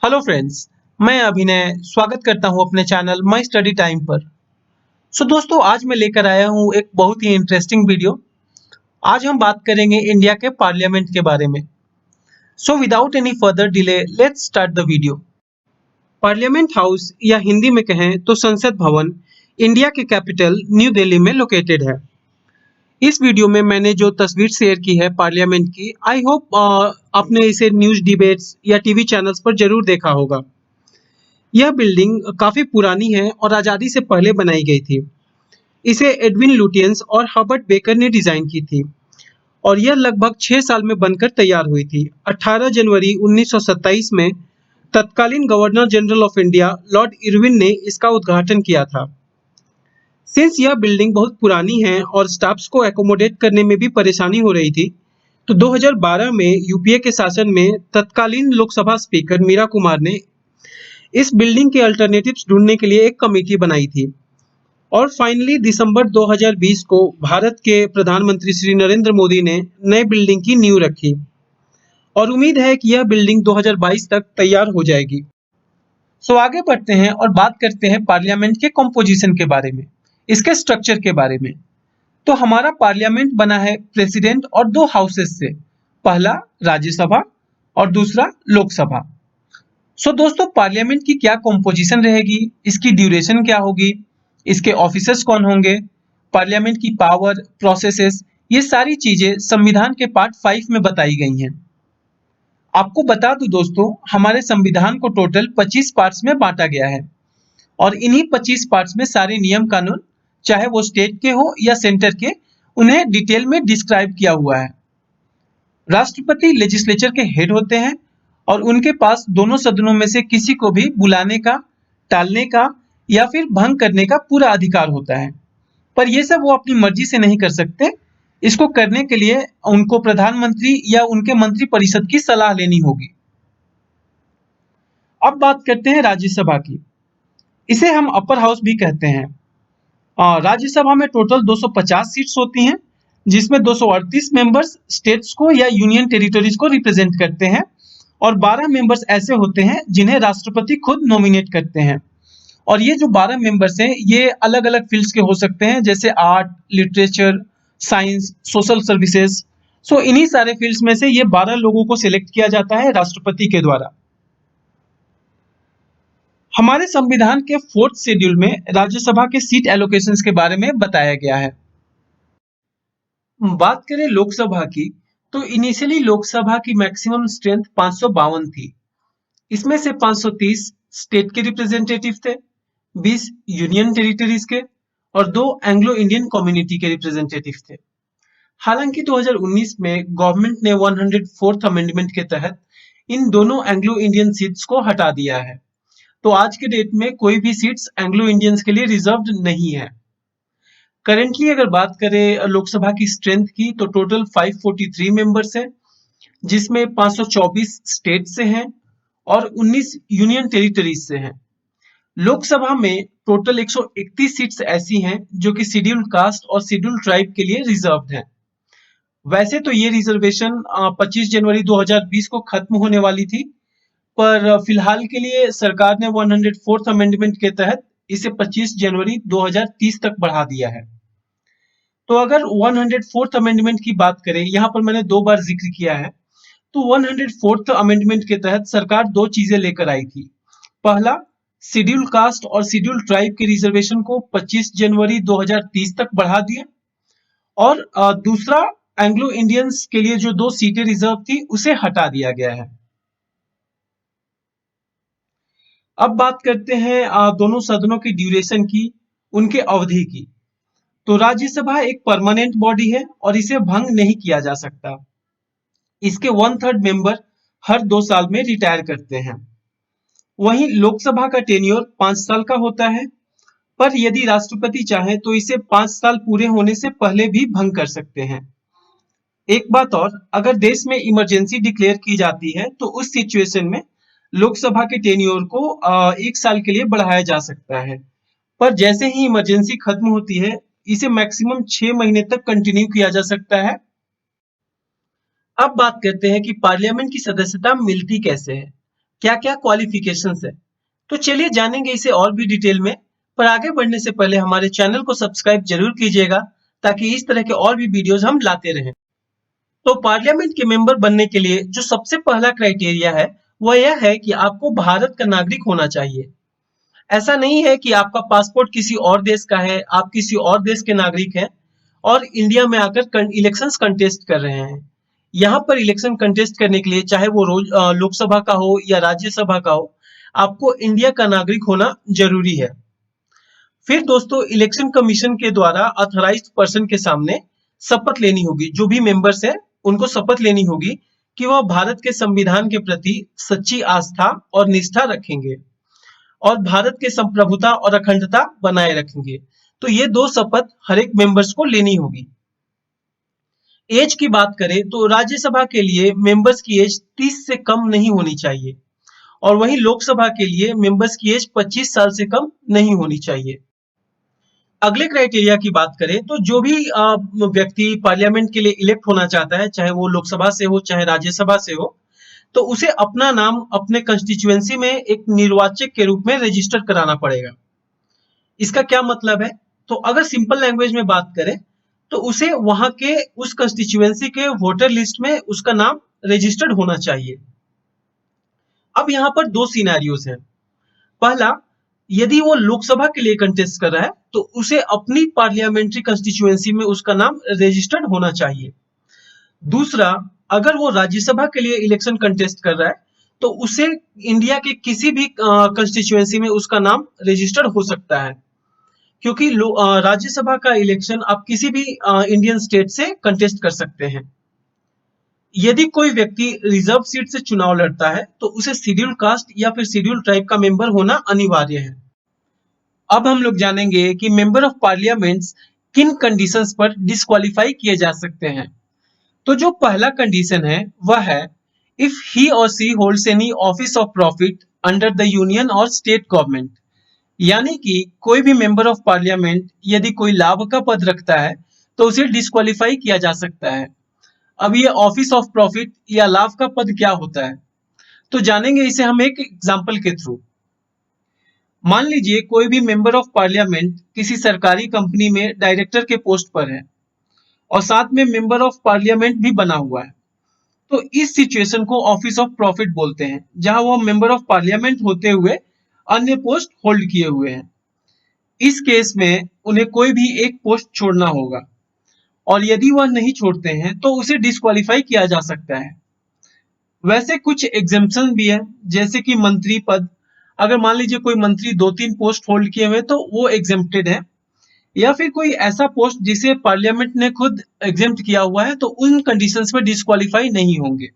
Hello friends, मैं अभिनय स्वागत करता हूं अपने चैनल माय स्टडी टाइम पर। दोस्तों, आज मैं लेकर आया हूं एक बहुत ही इंटरेस्टिंग वीडियो। आज हम बात करेंगे इंडिया के पार्लियामेंट के बारे में। Without any further delay let's start the video. Parliament house या हिंदी में कहें तो संसद भवन इंडिया के कैपिटल न्यू दिल्ली में लोकेटेड है। इस वीडियो में मैंने जो तस्वीर शेयर की है पार्लियामेंट की, आई होप आपने इसे न्यूज डिबेट्स या टीवी चैनल्स पर जरूर देखा होगा। यह बिल्डिंग काफी पुरानी है और आजादी से पहले बनाई गई थी। इसे एडविन लुटियंस और हर्बर्ट बेकर ने डिजाइन की थी और यह लगभग 6 साल में बनकर तैयार हुई थी। 18 जनवरी 1927 में तत्कालीन governor general of India Lord Irwin ने इसका उद्घाटन किया था। सिंस यह बिल्डिंग बहुत पुरानी है और स्टाफ्स को एकोमोडेट करने में भी परेशानी हो रही थी, तो 2012 में यूपीए के शासन में तत्कालीन लोकसभा स्पीकर मीरा कुमार ने इस बिल्डिंग के अल्टरनेटिव्स ढूंढने के लिए एक कमेटी बनाई थी और फाइनली दिसंबर 2020 को भारत के प्रधानमंत्री श्री नरेंद्र मोदी ने नए बिल्डिंग की नींव रखी और उम्मीद है कि यह बिल्डिंग 2022 तक तैयार हो जाएगी। आगे बढ़ते हैं और बात करते हैं पार्लियामेंट के कंपोजिशन के बारे में, इसके स्ट्रक्चर के बारे में। तो हमारा पार्लियामेंट बना है प्रेसिडेंट और दो हाउसेस से, पहला राज्यसभा और दूसरा लोकसभा। दोस्तों, पार्लियामेंट की क्या कंपोजिशन रहेगी, इसकी ड्यूरेशन क्या होगी, इसके ऑफिसर्स कौन होंगे, पार्लियामेंट की पावर, प्रोसेसेस, ये सारी चीजें संविधान के पार्ट 5 में बताई गई हैं। आपको बता दूं दोस्तों, हमारे संविधान को टोटल 25 पार्ट्स में बांटा गया है और इन्हीं 25 पार्ट्स में सारे नियम कानून, चाहे वो स्टेट के हो या सेंटर के, उन्हें डिटेल में डिस्क्राइब किया हुआ है। राष्ट्रपति लेजिस्लेचर के हेड होते हैं और उनके पास दोनों सदनों में से किसी को भी बुलाने का, टालने का या फिर भंग करने का पूरा अधिकार होता है, पर यह सब वो अपनी मर्जी से नहीं कर सकते। इसको करने के लिए उनको प्रधानमंत्री या उनके मंत्री परिषद की सलाह लेनी होगी। अब बात करते हैं राज्यसभा की। इसे हम अपर हाउस भी कहते हैं। राज्यसभा में टोटल 250 सीट्स होती हैं, जिसमें 238 मेंबर्स स्टेट्स को या यूनियन टेरिटरीज को रिप्रेजेंट करते हैं और 12 मेंबर्स ऐसे होते हैं जिन्हें राष्ट्रपति खुद नॉमिनेट करते हैं। और ये जो 12 मेंबर्स हैं, ये अलग अलग फील्ड्स के हो सकते हैं, जैसे art, literature, science, social services. इन्हीं सारे फील्ड्स में से ये 12 लोगों को सिलेक्ट किया जाता है राष्ट्रपति के द्वारा। हमारे संविधान के 4th शेड्यूल में राज्यसभा के सीट एलोकेशंस के बारे में बताया गया है। बात करें लोकसभा की, तो इनिशियली लोकसभा की मैक्सिमम स्ट्रेंथ 552 थी। इसमें से 530 स्टेट के रिप्रेजेंटेटिव थे, 20 यूनियन टेरिटरीज के और 2 एंग्लो इंडियन कम्युनिटी के रिप्रेजेंटेटिव थे। हालांकि 2019 में गवर्नमेंट ने 104th अमेंडमेंट के तहत इन दोनों एंग्लो इंडियन सीट्स को हटा दिया है, तो आज के डेट में कोई भी सीट्स एंग्लो इंडियंस के लिए रिजर्व्ड नहीं है। करेंटली अगर बात करें लोकसभा की स्ट्रेंथ की, तो टोटल 543 मेंबर्स हैं, जिसमें 524 स्टेट से हैं और 19 यूनियन टेरिटरीज से हैं। लोकसभा में टोटल 131 सीट्स ऐसी हैं जो कि शेड्यूल्ड कास्ट और शेड्यूल्ड ट्राइब के लिए रिजर्व्ड हैं। वैसे तो ये रिजर्वेशन 25 जनवरी 2020 को खत्म होने वाली थी, पर फिलहाल के लिए सरकार ने 104th अमेंडमेंट के तहत इसे 25 जनवरी 2030 तक बढ़ा दिया है। तो अगर 104th अमेंडमेंट की बात करें, यहाँ पर मैंने 2 बार जिक्र किया है, तो 104th अमेंडमेंट के तहत सरकार 2 चीजें लेकर आई थी। पहला, शेड्यूल कास्ट और शेड्यूल ट्राइब के रिजर्वेशन को 25 जनवरी 2030 तक बढ़ा दिया और दूसरा, एंग्लो इंडियंस के लिए जो 2 सीटें रिजर्व थी उसे हटा दिया गया है। अब बात करते हैं दोनों सदनों की ड्यूरेशन की, उनके अवधि की। तो राज्यसभा एक परमानेंट बॉडी है और इसे भंग नहीं किया जा सकता। इसके 1/3 मेंबर हर 2 साल में रिटायर करते हैं। वहीं लोकसभा का टेन्योर 5 साल का होता है, पर यदि राष्ट्रपति चाहे तो इसे 5 साल पूरे होने से पहले भी भंग कर सकते हैं। एक बात और, अगर देश में इमरजेंसी डिक्लेयर की जाती है तो उस सिचुएशन में लोकसभा के टेन्योर को 1 साल के लिए बढ़ाया जा सकता है, पर जैसे ही इमरजेंसी खत्म होती है, इसे मैक्सिमम 6 महीने तक कंटिन्यू किया जा सकता है। अब बात करते हैं कि पार्लियामेंट की सदस्यता मिलती कैसे है। क्या क्या क्वालिफिकेशंस है। तो चलिए जानेंगे इसे और भी डिटेल में। पर आगे बढ़ने से पहले हमारे चैनल को सब्सक्राइब जरूर कीजिएगा, ताकि इस तरह के और भी वीडियोस हम लाते रहें। तो पार्लियामेंट के मेंबर बनने के लिए जो सबसे पहला क्राइटेरिया है, वह यह है कि आपको भारत का नागरिक होना चाहिए। ऐसा नहीं है कि आपका पासपोर्ट किसी और देश का है, आप किसी और देश के नागरिक हैं और इंडिया में आकर इलेक्शंस कंटेस्ट कर रहे हैं। यहाँ पर इलेक्शन कंटेस्ट करने के लिए, चाहे वो लोकसभा का हो या राज्यसभा का हो, आपको इंडिया का नागरिक होना जरूरी है। फिर दोस्तों, इलेक्शन कमीशन के द्वारा ऑथराइज्ड पर्सन के सामने शपथ लेनी होगी। जो भी मेंबर्स हैं, उनको शपथ लेनी होगी कि वह भारत के संविधान के प्रति सच्ची आस्था और निष्ठा रखेंगे और भारत के संप्रभुता और अखंडता बनाए रखेंगे। तो ये दो शपथ हर एक मेंबर्स को लेनी होगी। एज की बात करें तो राज्यसभा के लिए मेंबर्स की एज 30 से कम नहीं होनी चाहिए और वहीं लोकसभा के लिए मेंबर्स की एज 25 साल से कम नहीं होनी चाहिए। अगले क्राइटेरिया की बात करें तो जो भी व्यक्ति पार्लियामेंट के लिए इलेक्ट होना चाहता है, चाहे वो लोकसभा से हो चाहे राज्यसभा से हो, तो उसे अपना नाम अपने कंस्टिट्यूएंसी में एक निर्वाचक के रूप में रजिस्टर कराना पड़ेगा। इसका क्या मतलब है? तो अगर सिंपल लैंग्वेज में बात करें तो उसे वहां के उस कंस्टिट्यूएंसी के वोटर लिस्ट में उसका नाम रजिस्टर्ड होना चाहिए। अब यहाँ पर दो सिनेरियोज हैं। पहला, यदि वो लोकसभा के लिए कंटेस्ट कर रहा है तो उसे अपनी पार्लियामेंट्री कंस्टिट्यूएंसी में उसका नाम रजिस्टर्ड होना चाहिए। दूसरा, अगर वो राज्यसभा के लिए इलेक्शन कंटेस्ट कर रहा है तो उसे इंडिया के किसी भी कंस्टिट्यूएंसी में उसका नाम रजिस्टर्ड हो सकता है, क्योंकि राज्यसभा का इलेक्शन आप किसी भी इंडियन स्टेट से कंटेस्ट कर सकते हैं। यदि कोई व्यक्ति रिजर्व सीट से चुनाव लड़ता है तो उसे शेड्यूल कास्ट या फिर शेड्यूल ट्राइब का मेंबर होना अनिवार्य है। अब हम लोग जानेंगे कि मेंबर ऑफ पार्लियामेंट्स किन कंडीशंस पर डिस्क्वालीफाई किए जा सकते हैं। तो जो पहला कंडीशन है वह है, if he or she holds any office of profit under the union or state government. यानी कि कोई भी मेंबर ऑफ पार्लियामेंट यदि कोई लाभ का पद रखता है तो उसे डिस्क्वालीफाई किया जा सकता है। अब ये ऑफिस ऑफ प्रॉफिट या लाभ का पद क्या होता है, तो जानेंगे इसे हम एक एग्जाम्पल के थ्रू। मान लीजिए कोई भी मेंबर ऑफ पार्लियामेंट किसी सरकारी कंपनी में डायरेक्टर के पोस्ट पर है और साथ में मेंबर ऑफ पार्लियामेंट भी बना हुआ है। तो इस सिचुएशन को ऑफिस ऑफ प्रॉफिट बोलते हैं, जहां वो मेंबर ऑफ पार्लियामेंट होते हुए अन्य पोस्ट होल्ड किए हुए हैं। इस केस में उन्हें कोई भी एक पोस्ट छोड़ना होगा और यदि वह नहीं छोड़ते हैं तो उसे डिस्क्वालीफाई किया जा सकता है। वैसे कुछ एग्जेम्पशन भी है, जैसे कि मंत्री पद। अगर मान लीजिए कोई मंत्री 2-3 पोस्ट होल्ड किए हुए तो वो एग्जेम्प्टेड है, या फिर कोई ऐसा पोस्ट जिसे पार्लियामेंट ने खुद एग्जेम्प्ट किया हुआ है तो उन कंडीशंस में डिस्क्वालीफाई नहीं होंगे।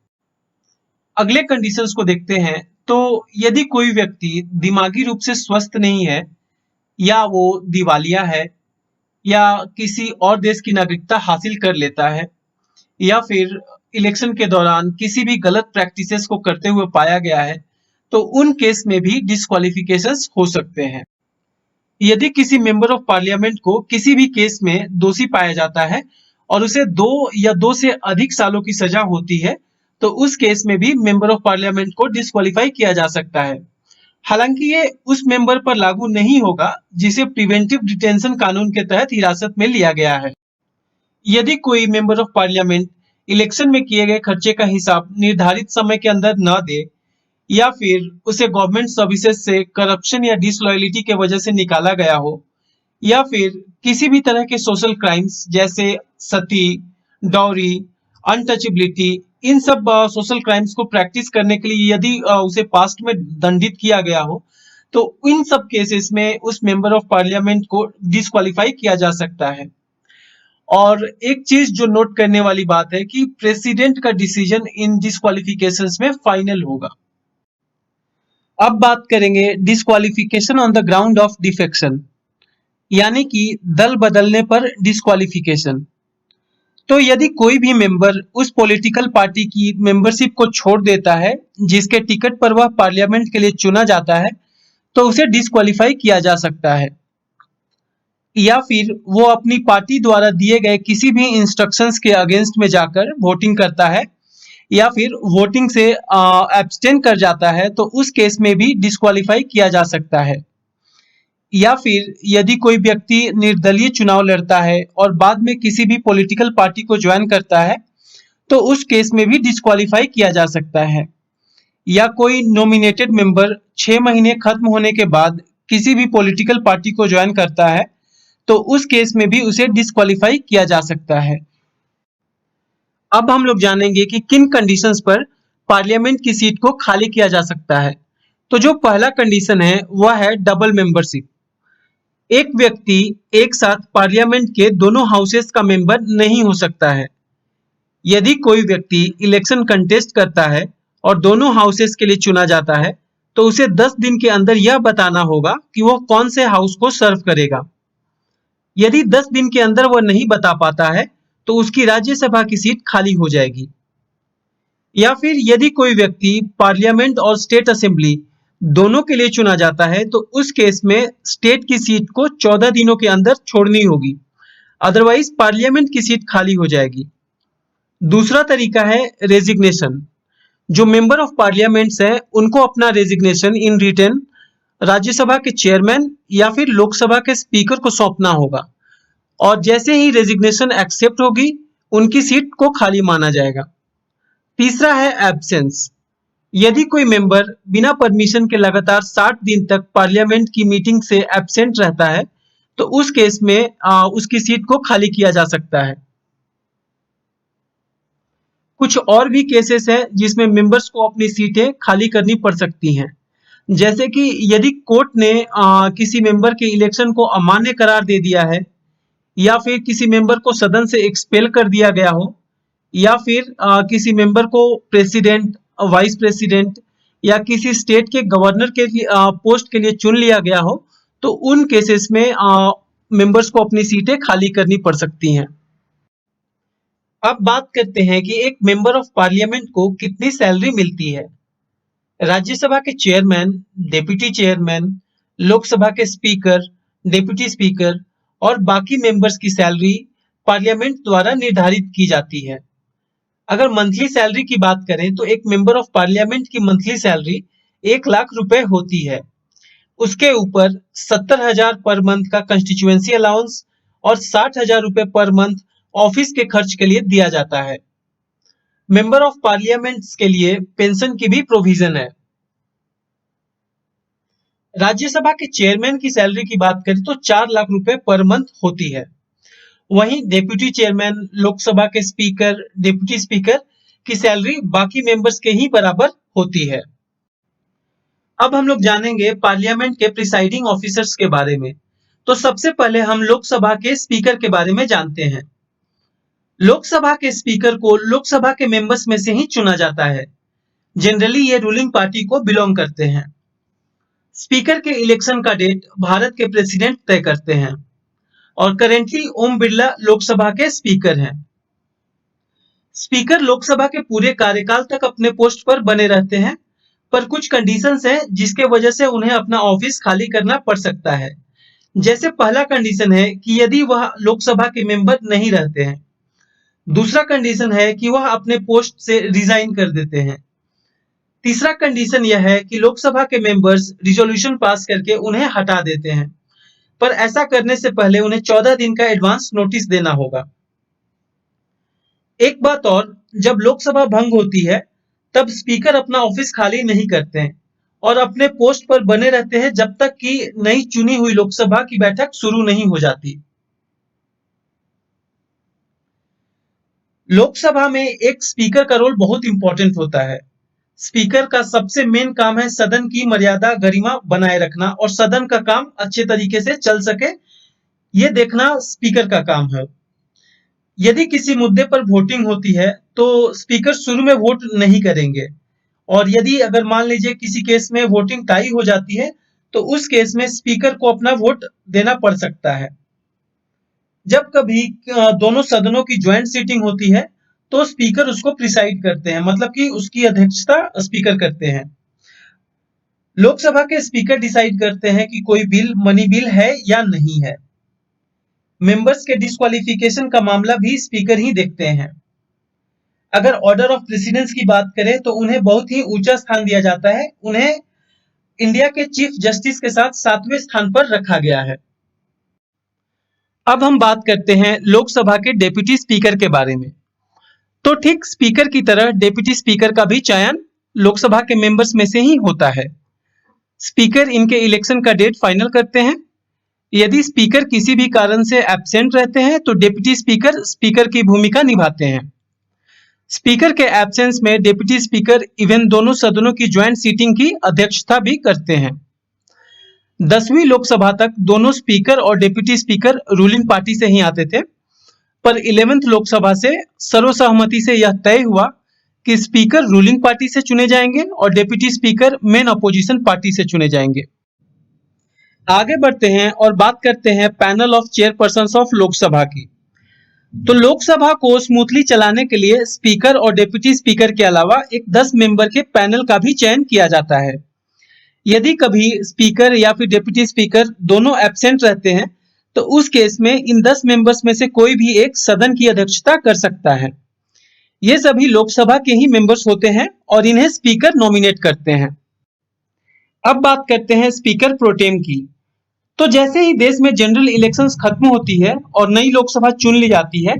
अगले कंडीशंस को देखते हैं। तो यदि कोई व्यक्ति दिमागी रूप से स्वस्थ नहीं है, या वो दिवालिया है, या किसी और देश की नागरिकता हासिल कर लेता है, या फिर इलेक्शन के दौरान किसी भी गलत प्रैक्टिसेस को करते हुए पाया गया है, तो उन केस में भी डिस्क्वालिफिकेशंस हो सकते हैं। यदि किसी मेंबर ऑफ पार्लियामेंट को किसी भी केस में दोषी पाया जाता है और उसे 2 से अधिक सालों की सजा होती है, तो उस केस में भी मेंबर ऑफ पार्लियामेंट को डिस्क्वालीफाई किया जा सकता है। हालांकि ये उस मेंबर पर लागू नहीं होगा जिसे प्रिवेंटिव डिटेंशन कानून के तहत हिरासत में लिया गया है। यदि कोई मेंबर ऑफ पार्लियामेंट इलेक्शन में किए गए खर्चे का हिसाब निर्धारित समय के अंदर न दे, या फिर उसे गवर्नमेंट सर्विसेज से करप्शन या डिसलॉयलिटी के वजह से निकाला गया हो, या फिर किसी भी तरह के सोशल क्राइम्स जैसे सती, डॉरी, अनटचेबिलिटी, इन सब सोशल क्राइम्स को प्रैक्टिस करने के लिए यदि उसे पास्ट में दंडित किया गया हो, तो इन सब केसेस में उस मेंबर ऑफ पार्लियामेंट को डिस्क्वालीफाई किया जा सकता है। और एक चीज जो नोट करने वाली बात है कि प्रेसिडेंट का डिसीजन इन डिस्क्वालिफिकेशंस में फाइनल होगा। अब बात करेंगे disqualification on the ground of defection, यानी कि दल बदलने पर डिस्क्वालिफिकेशन। तो यदि कोई भी मेंबर उस पॉलिटिकल पार्टी की मेंबरशिप को छोड़ देता है जिसके टिकट पर वह पार्लियामेंट के लिए चुना जाता है, तो उसे डिस्क्वालीफाई किया जा सकता है। या फिर वो अपनी पार्टी द्वारा दिए गए किसी भी इंस्ट्रक्शंस के अगेंस्ट में जाकर वोटिंग करता है, या फिर वोटिंग से एब्सटेन कर जाता है तो उस केस में भी डिस्क्वालीफाई किया जा सकता है। या फिर यदि कोई व्यक्ति निर्दलीय चुनाव लड़ता है और बाद में किसी भी पॉलिटिकल पार्टी को ज्वाइन करता है तो उस केस में भी डिस्क्वालीफाई किया जा सकता है। या कोई नॉमिनेटेड मेंबर 6 महीने खत्म होने के बाद किसी भी पॉलिटिकल पार्टी को ज्वाइन करता है तो उस केस में भी उसे डिस्क्वालीफाई किया जा सकता है। अब हम लोग जानेंगे कि किन कंडीशंस पर पार्लियामेंट की सीट को खाली किया जा सकता है। तो जो पहला कंडीशन है वह है डबल मेंबरशिप। एक व्यक्ति एक साथ पार्लियामेंट के दोनों हाउसेस का मेंबर नहीं हो सकता है। यदि कोई व्यक्ति इलेक्शन कंटेस्ट करता है और दोनों हाउसेस के लिए चुना जाता है तो उसे 10 दिन के अंदर यह बताना होगा कि वह कौन से हाउस को सर्व करेगा। यदि 10 दिन के अंदर वह नहीं बता पाता है तो उसकी राज्यसभा की सीट खाली हो जाएगी। या फिर यदि कोई व्यक्ति पार्लियामेंट और स्टेट असेंबली दोनों के लिए चुना जाता है तो उस केस में स्टेट की सीट को 14 दिनों के अंदर छोड़नी होगी, अदरवाइज पार्लियामेंट की सीट खाली हो जाएगी। दूसरा तरीका है रेजिग्नेशन। जो मेंबर ऑफ पार्लियामेंट्स है उनको अपना रेजिग्नेशन इन रिटन राज्यसभा के चेयरमैन या फिर लोकसभा के स्पीकर को सौंपना होगा और जैसे ही रेजिग्नेशन एक्सेप्ट होगी उनकी सीट को खाली माना जाएगा। तीसरा है एब्सेंस। यदि कोई मेंबर बिना परमिशन के लगातार 60 दिन तक पार्लियामेंट की मीटिंग से एब्सेंट रहता है तो उस केस में उसकी सीट को खाली किया जा सकता है। कुछ और भी केसेस हैं जिसमें मेंबर्स को अपनी सीटें खाली करनी पड़ सकती हैं, जैसे कि यदि कोर्ट ने किसी मेंबर के इलेक्शन को अमान्य करार दे दिया है या फिर किसी मेंबर को सदन से एक्सपेल कर दिया गया हो या फिर किसी मेंबर को प्रेसिडेंट, वाइस प्रेसिडेंट या किसी स्टेट के गवर्नर के पोस्ट के लिए चुन लिया गया हो तो उन केसेस में मेंबर्स को अपनी सीटें खाली करनी पड़ सकती हैं। अब बात करते हैं कि एक मेंबर ऑफ पार्लियामेंट को कितनी सैलरी मिलती है। राज्यसभा के चेयरमैन, डेप्यूटी चेयरमैन, लोकसभा के स्पीकर, डेप्यूटी स्पीकर और बाकी मेंबर्स की सैलरी पार्लियामेंट द्वारा निर्धारित की जाती है। अगर मंथली सैलरी की बात करें तो एक मेंबर ऑफ पार्लियामेंट की मंथली सैलरी 1 लाख रुपए होती है। उसके ऊपर 70,000 पर मंथ का कंस्टिट्यूएंसी अलाउंस और 60,000 रुपए पर मंथ ऑफिस के खर्च के लिए दिया जाता है। मेंबर ऑफ पार्लियामेंट के लिए पेंशन की भी प्रोविजन है। राज्यसभा के चेयरमैन की सैलरी की बात करें तो 4 लाख रुपए पर मंथ होती है। वहीं डेप्यूटी चेयरमैन, लोकसभा के स्पीकर, डिप्टी स्पीकर की सैलरी बाकी मेंबर्स के ही बराबर होती है। अब हम लोग जानेंगे पार्लियामेंट के प्रिसाइडिंग ऑफिसर्स के बारे में। तो सबसे पहले हम लोकसभा के स्पीकर के बारे में जानते हैं। लोकसभा के स्पीकर को लोकसभा के मेंबर्स में से ही चुना जाता है। जनरली ये रूलिंग पार्टी को बिलोंग करते हैं। स्पीकर के इलेक्शन का डेट भारत के प्रेसिडेंट तय करते हैं और करेंटली ओम बिरला लोकसभा के स्पीकर हैं। स्पीकर लोकसभा के पूरे कार्यकाल तक अपने पोस्ट पर बने रहते हैं, पर कुछ कंडीशंस हैं जिसके वजह से उन्हें अपना ऑफिस खाली करना पड़ सकता है। जैसे पहला कंडीशन है कि यदि वह लोकसभा के मेंबर नहीं रहते हैं। दूसरा कंडीशन है कि वह अपने पोस्ट से रिजाइन कर देते हैं। तीसरा कंडीशन यह है कि लोकसभा के मेंबर्स रिजोल्यूशन पास करके उन्हें हटा देते हैं, पर ऐसा करने से पहले उन्हें 14 दिन का एडवांस नोटिस देना होगा। एक बात और, जब लोकसभा भंग होती है तब स्पीकर अपना ऑफिस खाली नहीं करते हैं और अपने पोस्ट पर बने रहते हैं जब तक कि नई चुनी हुई लोकसभा की बैठक शुरू नहीं हो जाती। लोकसभा में एक स्पीकर का रोल बहुत इंपॉर्टेंट होता है। स्पीकर का सबसे मेन काम है सदन की मर्यादा गरिमा बनाए रखना और सदन का काम अच्छे तरीके से चल सके, ये देखना स्पीकर का काम है। यदि किसी मुद्दे पर वोटिंग होती है तो स्पीकर शुरू में वोट नहीं करेंगे और यदि अगर मान लीजिए किसी केस में वोटिंग टाई हो जाती है तो उस केस में स्पीकर को अपना वोट देना पड़ सकता है। जब कभी दोनों सदनों की ज्वाइंट सीटिंग होती है तो स्पीकर उसको प्रिसाइड करते हैं, मतलब कि उसकी अध्यक्षता स्पीकर करते हैं। लोकसभा के स्पीकर डिसाइड करते हैं कि कोई बिल मनी बिल है या नहीं है। मेंबर्स के डिस्क्वालिफिकेशन का मामला भी स्पीकर ही देखते हैं। अगर ऑर्डर ऑफ प्रेसिडेंस की बात करें तो उन्हें बहुत ही ऊंचा स्थान दिया जाता है। उन्हें इंडिया के चीफ जस्टिस के साथ 7वें स्थान पर रखा गया है। अब हम बात करते हैं लोकसभा के डेप्यूटी स्पीकर के बारे में। तो ठीक स्पीकर की तरह डेप्यूटी स्पीकर का भी चयन लोकसभा के मेंबर्स में से ही होता है। स्पीकर इनके इलेक्शन का डेट फाइनल करते हैं। यदि स्पीकर किसी भी कारण से एब्सेंट रहते हैं तो डिप्टी स्पीकर स्पीकर की भूमिका निभाते हैं। स्पीकर के एब्सेंस में डिप्टी स्पीकर इवन दोनों सदनों की ज्वाइंट सीटिंग की अध्यक्षता भी करते हैं। 10वीं लोकसभा तक दोनों स्पीकर और डिप्टी स्पीकर रूलिंग पार्टी से ही आते थे, पर 11वीं लोकसभा से सर्वसहमति से यह तय हुआ कि स्पीकर रूलिंग पार्टी से चुने जाएंगे और deputy speaker main opposition party से चुने जाएंगे। आगे बढ़ते हैं और बात करते हैं panel of chairpersons of Lok Sabha की। तो लोकसभा को स्मूथली चलाने के लिए स्पीकर और डिप्टी स्पीकर के अलावा एक 10 मेंबर के पैनल का भी चयन किया जाता है। यदि कभी स्पीकर या फिर डिप्टी स्पीकर दोनों एब्सेंट रहते हैं तो उस केस में इन 10 मेंबर्स में से कोई भी एक सदन की अध्यक्षता कर सकता है। ये सभी लोकसभा के ही मेंबर्स होते हैं और इन्हें स्पीकर नॉमिनेट करते हैं। अब बात करते हैं स्पीकर प्रोटेम की। तो जैसे ही देश में जनरल इलेक्शंस खत्म होती है और नई लोकसभा चुन ली जाती है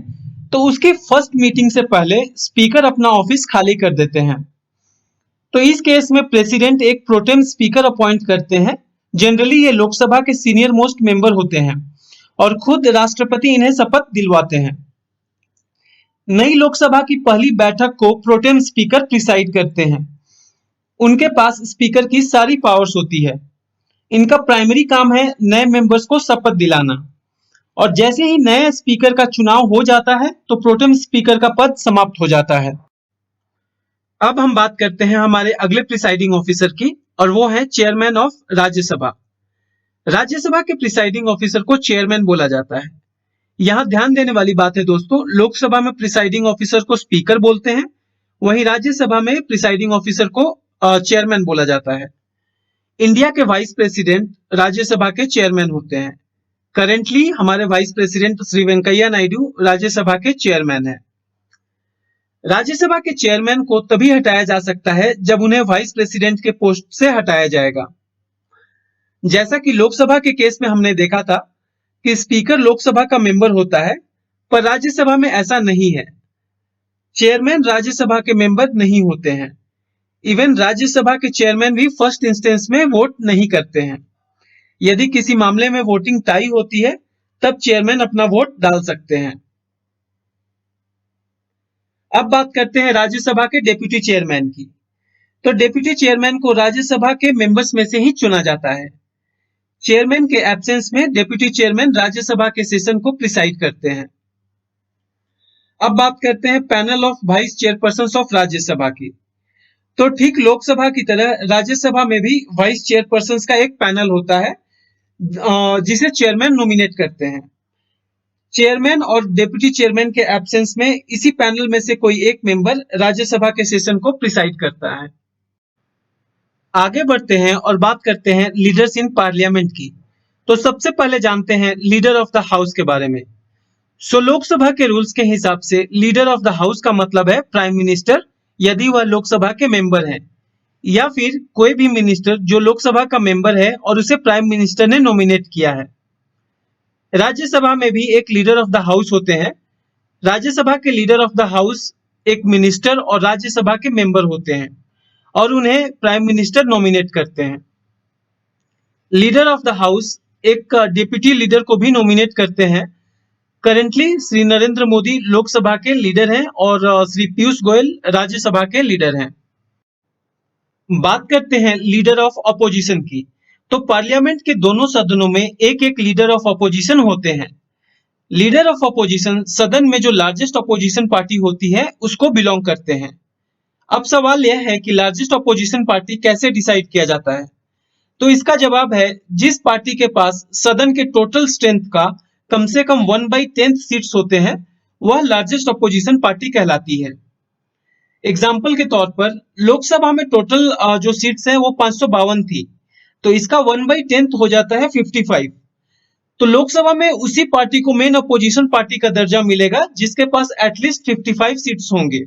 तो उसकी फर्स्ट मीटिंग से पहले स्पीकर अपना ऑफिस खाली कर देते हैं। तो इस केस में प्रेसिडेंट एक प्रोटेम स्पीकर अपॉइंट करते हैं। जनरली ये लोकसभा के सीनियर मोस्ट मेंबर होते हैं और खुद राष्ट्रपति इन्हें शपथ दिलवाते हैं। नई लोकसभा की पहली बैठक को प्रोटेम स्पीकर प्रिसाइड करते हैं। उनके पास स्पीकर की सारी पावर्स होती है। इनका प्राइमरी काम है नए मेंबर्स को शपथ दिलाना, और जैसे ही नए स्पीकर का चुनाव हो जाता है तो प्रोटेम स्पीकर का पद समाप्त हो जाता है। अब हम बात करते हैं हमारे अगले प्रिसाइडिंग ऑफिसर की, और वो है चेयरमैन ऑफ राज्यसभा। राज्यसभा के प्रिसाइडिंग ऑफिसर को चेयरमैन बोला जाता है। यहाँ ध्यान देने वाली बात है दोस्तों, लोकसभा में प्रिसाइडिंग ऑफिसर को स्पीकर बोलते हैं, वहीं राज्यसभा में प्रिसाइडिंग ऑफिसर को चेयरमैन बोला जाता है। इंडिया के वाइस प्रेसिडेंट राज्यसभा के चेयरमैन होते हैं। करेंटली हमारे वाइस प्रेसिडेंट श्री वेंकैया नायडू राज्यसभा के चेयरमैन हैं। राज्यसभा के चेयरमैन को तभी हटाया जा सकता है जब उन्हें वाइस प्रेसिडेंट के पोस्ट से हटाया जाएगा। जैसा कि लोकसभा के केस में हमने देखा था कि स्पीकर लोकसभा का मेंबर होता है, पर राज्यसभा में ऐसा नहीं है। चेयरमैन राज्यसभा के मेंबर नहीं होते हैं। इवन राज्यसभा के चेयरमैन भी फर्स्ट इंस्टेंस में वोट नहीं करते हैं। यदि किसी मामले में वोटिंग टाई होती है तब चेयरमैन अपना वोट डाल सकते हैं। अब बात करते हैं राज्यसभा के डेप्यूटी चेयरमैन की। तो डेप्यूटी चेयरमैन को राज्यसभा के मेंबर्स में से ही चुना जाता है। चेयरमैन के एब्सेंस में डेप्यूटी चेयरमैन राज्यसभा के सेशन को प्रिसाइड करते हैं। अब बात करते हैं panel of vice chairpersons of Rajya Sabha की। तो ठीक लोकसभा की तरह राज्यसभा में भी वाइस चेयरपर्सन्स का एक पैनल होता है जिसे चेयरमैन नॉमिनेट करते हैं। चेयरमैन और डिप्टी चेयरमैन के एब्सेंस में इसी पैनल में से कोई एक मेंबर राज्यसभा के सेशन को प्रिसाइड करता है। आगे बढ़ते हैं और बात करते हैं लीडर्स इन पार्लियामेंट की। तो सबसे पहले जानते हैं लीडर ऑफ द हाउस के बारे में। लोकसभा के रूल्स के हिसाब से लीडर ऑफ द हाउस का मतलब है प्राइम मिनिस्टर, यदि वह लोकसभा के मेंबर हैं, या फिर कोई भी मिनिस्टर जो लोकसभा का मेंबर है और उसे प्राइम मिनिस्टर ने नॉमिनेट किया है। राज्यसभा में भी एक लीडर ऑफ द हाउस होते हैं। राज्यसभा के लीडर ऑफ द हाउस एक मिनिस्टर और राज्यसभा के मेंबर होते हैं और उन्हें प्राइम मिनिस्टर नॉमिनेट करते हैं। लीडर ऑफ द हाउस एक डिप्टी लीडर को भी नॉमिनेट करते हैं। करेंटली श्री नरेंद्र मोदी लोकसभा के लीडर हैं और श्री पीयूष गोयल राज्यसभा के लीडर हैं। बात करते हैं लीडर ऑफ अपोजिशन की। तो पार्लियामेंट के दोनों सदनों में एक एक लीडर ऑफ अपोजिशन होते हैं। लीडर ऑफ अपोजिशन सदन में जो लार्जेस्ट अपोजिशन पार्टी होती है उसको बिलोंग करते हैं। अब सवाल यह है कि लार्जेस्ट अपोजिशन पार्टी कैसे डिसाइड किया जाता है। तो इसका जवाब है, जिस पार्टी के पास सदन के टोटल स्ट्रेंथ का कम से कम 1/10 सीट्स होते हैं वह लार्जेस्ट अपोजिशन पार्टी कहलाती है। एग्जाम्पल के तौर पर लोकसभा में टोटल जो सीट्स हैं वो 552 थी, तो इसका 1/10 हो जाता है 55। तो लोकसभा में उसी पार्टी को मेन अपोजिशन पार्टी का दर्जा मिलेगा जिसके पास एटलीस्ट 55 सीट्स होंगे।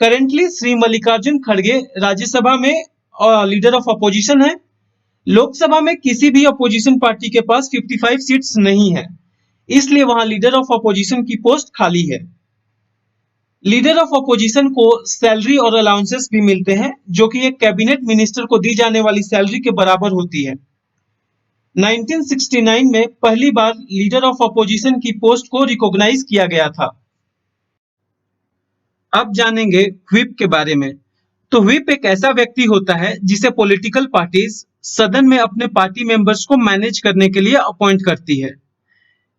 करेंटली श्री मल्लिकार्जुन खड़गे राज्यसभा में लीडर ऑफ अपोजिशन है। लोकसभा में किसी भी अपोजिशन पार्टी के पास 55 सीट्स नहीं है, इसलिए वहां लीडर ऑफ अपोजिशन की पोस्ट खाली है। लीडर ऑफ अपोजिशन को सैलरी और अलाउंसेस भी मिलते हैं, जो कि एक कैबिनेट मिनिस्टर को दी जाने वाली सैलरी के बराबर होती है। 1969 में पहली बार लीडर ऑफ अपोजिशन की पोस्ट को रिकॉग्नाइज किया गया था। अब जानेंगे व्हिप के बारे में। तो व्हिप एक ऐसा व्यक्ति होता है जिसे पॉलिटिकल पार्टीज सदन में अपने पार्टी मेंबर्स को मैनेज करने के लिए अपॉइंट करती है।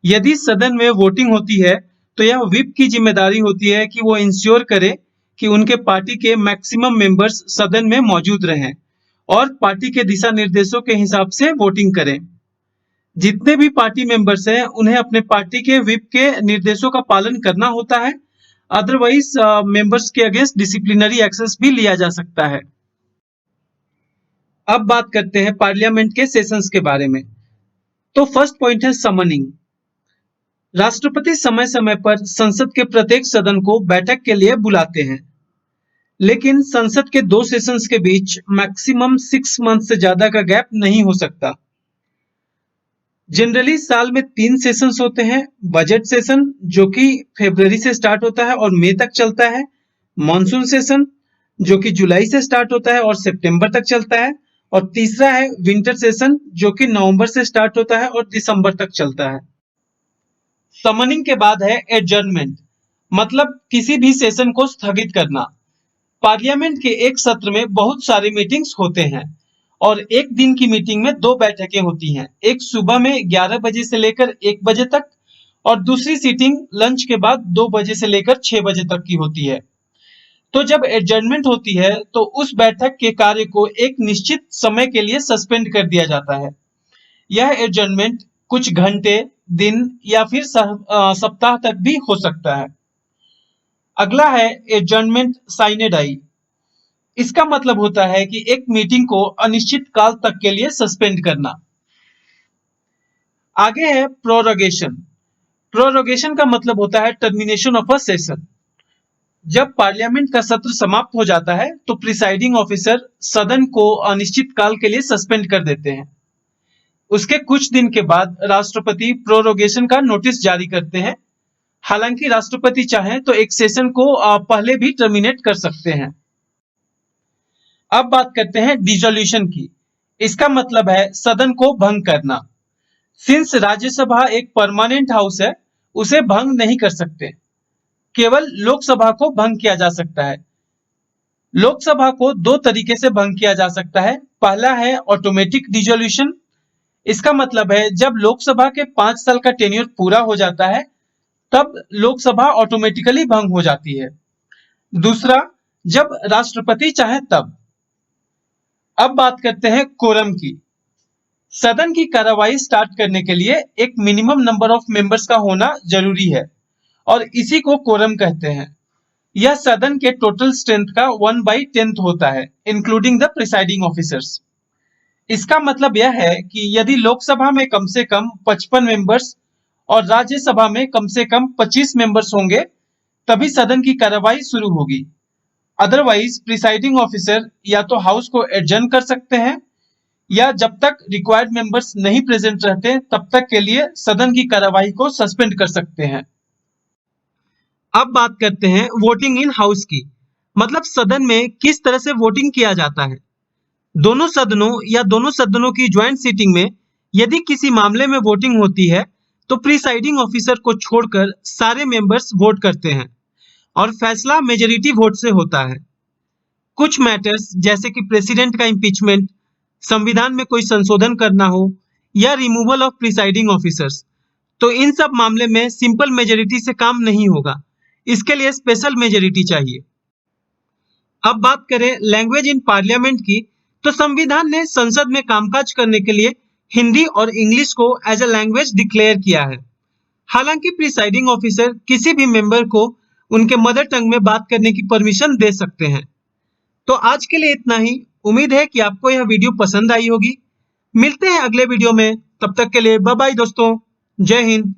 यदि सदन में वोटिंग होती है तो यह व्हिप की जिम्मेदारी होती है कि वो इंश्योर करे कि उनके पार्टी के मैक्सिमम मेंबर्स सदन में मौजूद रहें और पार्टी के दिशा निर्देशों के हिसाब से वोटिंग करें। जितने भी पार्टी मेंबर्स हैं उन्हें अपने पार्टी के व्हिप के निर्देशों का पालन करना होता है, अदरवाइज मेंबर्स के अगेंस्ट डिसिप्लिनरी एक्शंस भी लिया जा सकता है। अब बात करते हैं पार्लियामेंट के सेशंस के बारे में। तो फर्स्ट पॉइंट है समनिंग। राष्ट्रपति समय समय पर संसद के प्रत्येक सदन को बैठक के लिए बुलाते हैं, लेकिन संसद के 2 सेशंस के बीच मैक्सिमम 6 मंथ से ज्यादा का गैप नहीं हो सकता। जनरली साल में 3 सेशंस होते हैं। बजट सेशन जो कि फरवरी से स्टार्ट होता है और मई तक चलता है, मॉनसून सेशन जो कि जुलाई से स्टार्ट होता है और सितंबर तक चलता है, और तीसरा है विंटर सेशन जो कि नवंबर से स्टार्ट होता है और दिसंबर तक चलता है। समनिंग के बाद है एडजर्नमेंट, मतलब किसी भी सेशन को स्थगित करना। पार्लियामेंट के एक सत्र में बहुत सारे मीटिंग्स होते हैं और एक दिन की मीटिंग में 2 बैठकें होती हैं, एक सुबह में 11 बजे से लेकर 1 बजे तक और दूसरी सीटिंग लंच के बाद 2 बजे से लेकर 6 बजे तक की होती है। तो जब एडजर्नमेंट होती है तो उस बैठक के कार्य को एक निश्चित समय के लिए सस्पेंड कर दिया जाता है। यह एडजर्नमेंट कुछ घंटे, दिन या फिर सप्ताह तक भी हो सकता है। अगला है एडजर्नमेंट साइने डाई। इसका मतलब होता है कि एक मीटिंग को अनिश्चित काल तक के लिए सस्पेंड करना। आगे है प्रोरोगेशन। प्रोरोगेशन का मतलब होता है टर्मिनेशन ऑफ अ सेशन। जब पार्लियामेंट का सत्र समाप्त हो जाता है तो प्रिसाइडिंग ऑफिसर सदन को अनिश्चित काल के लिए सस्पेंड कर देते हैं। उसके कुछ दिन के बाद राष्ट्रपति प्रोरोगेशन का नोटिस जारी करते हैं। हालांकि राष्ट्रपति चाहें तो एक सेशन को पहले भी टर्मिनेट कर सकते हैं। अब बात करते हैं डिसोल्यूशन की। इसका मतलब है सदन को भंग करना। सिंस राज्यसभा एक परमानेंट हाउस है, उसे भंग नहीं कर सकते, केवल लोकसभा को भंग किया जा सकता है। लोकसभा को 2 तरीके से भंग किया जा सकता है। पहला है ऑटोमेटिक डिसोल्यूशन। इसका मतलब है जब लोकसभा के 5 साल का टेन्योर पूरा हो जाता है तब लोकसभा ऑटोमेटिकली भंग हो जाती है। दूसरा, जब राष्ट्रपति चाहे तब। अब बात करते हैं कोरम की। सदन की कार्यवाही स्टार्ट करने के लिए एक मिनिमम नंबर ऑफ मेंबर्स का होना जरूरी है और इसी को कोरम कहते हैं। यह सदन के टोटल स्ट्रेंथ का 1/10 होता है, इंक्लूडिंग द प्रिसाइडिंग ऑफिसर्स। इसका मतलब यह है कि यदि लोकसभा में कम से कम 55 मेंबर्स और राज्यसभा में कम से कम 25 मेंबर्स होंगे तभी सदन की कार्यवाही शुरू होगी। अदरवाइज प्रिसाइडिंग ऑफिसर या तो हाउस को एडजर्न कर सकते हैं या जब तक रिक्वायर्ड मेंबर्स नहीं प्रेजेंट रहते तब तक के लिए सदन की कार्यवाही को सस्पेंड कर सकते हैं। अब बात करते हैं वोटिंग इन हाउस की, मतलब सदन में किस तरह से वोटिंग किया जाता है। दोनों सदनों या दोनों सदनों की ज्वाइंट सीटिंग में यदि किसी मामले में वोटिंग होती है तो प्रिसाइडिंग ऑफिसर को छोड़कर सारे मेंबर्स वोट करते हैं और फैसला मेजॉरिटी वोट से होता है। कुछ मैटर्स जैसे कि प्रेसिडेंट का इंपीचमेंट, संविधान में कोई संशोधन करना हो या रिमूवल ऑफ प्रिसाइडिंग ऑफिसर्स, तो इन सब मामले में सिंपल मेजॉरिटी से काम नहीं होगा, इसके लिए स्पेशल मेजॉरिटी चाहिए। अब बात करें लैंग्वेज इन पार्लियामेंट की, तो संविधान ने संसद में कामकाज करने के लिए हिंदी और इंग्लिश को एज अ लैंग्वेज डिक्लेयर किया है। हालांकि प्रिसाइडिंग ऑफिसर किसी भी मेंबर को उनके मदर टंग में बात करने की परमिशन दे सकते हैं। तो आज के लिए इतना ही। उम्मीद है कि आपको यह वीडियो पसंद आई होगी। मिलते हैं अगले वीडियो में, तब तक के लिए बाय बाय दोस्तों। जय हिंद।